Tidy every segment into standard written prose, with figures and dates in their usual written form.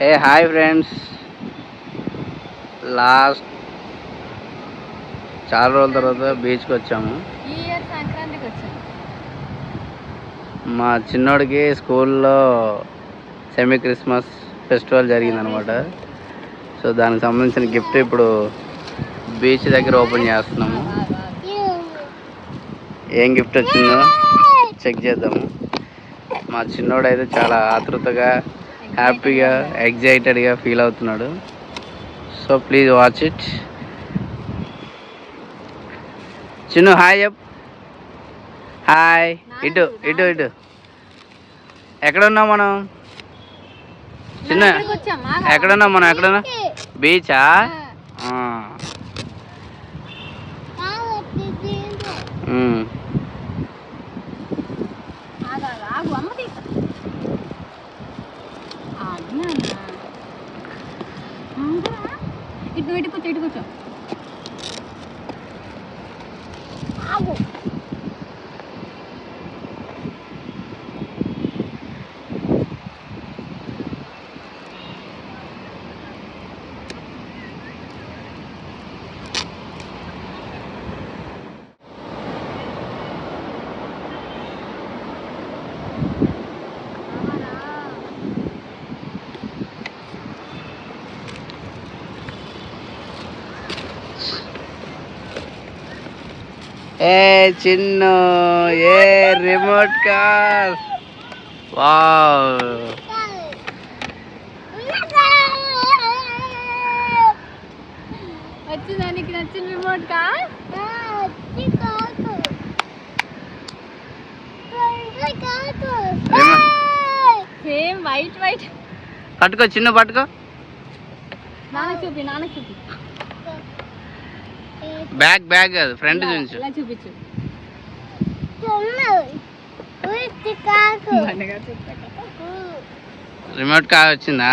ఏ hi friends, last చాలా రోజుల తర్వాత బీచ్కి వచ్చాము. మా చిన్నోడికి స్కూల్లో సెమీ క్రిస్మస్ ఫెస్టివల్ జరిగిందనమాట. సో దానికి సంబంధించిన గిఫ్ట్ ఇప్పుడు బీచ్ దగ్గర ఓపెన్ చేస్తున్నాము. ఏం గిఫ్ట్ వచ్చిందో చెక్ చేద్దాము. మా చిన్నోడు అయితే చాలా ఆతృతగా, హ్యాపీగా, ఎగ్జైటెడ్గా ఫీల్ అవుతున్నాడు. So please watch it. Chinnu hi చెప్. హాయ్. ఇటు ఇటు ఇటు ఎక్కడ ఉన్నాం మనం? చిన్న ఎక్కడున్నాం మనం? ఎక్కడున్నా? బీచా? ఇటు కూర్చో, ఇటు కూర్చో. ఏ చిన్ను, ఏ రిమోట్ కార్. వావ్, వచ్చిందానికి నచ్చిన remote car. Same white white. పట్టుకో చిన్ను, పట్టుకో. నాన్న చూపి, నాన్న చూపి. బ్యాగ్ బ్యాగ్ కాదు, ఫ్రంట్ చూపించు. ఇలా చూపించు. రిమోట్ కార్ వచ్చిందా?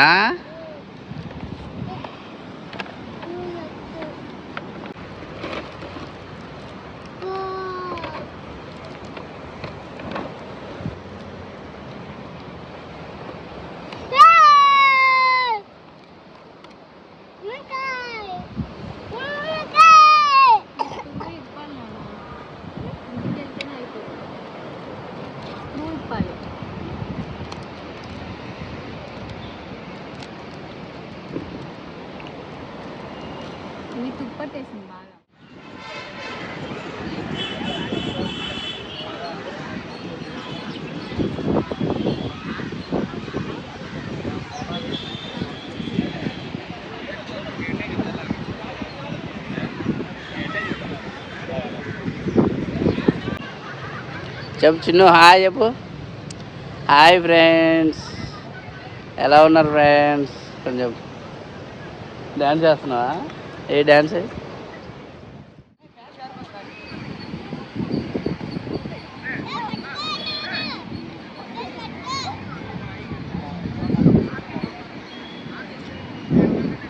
ఇది తుప్పట్టేసింది బాగా. చెప్పు చిన్ను, హాయ్ చెప్పు. హాయ్ ఫ్రెండ్స్, ఎలా ఉన్నారు ఫ్రెండ్స్? కొంచెం డ్యాన్స్ చేస్తున్నావా? ఏ డ్యాన్స్?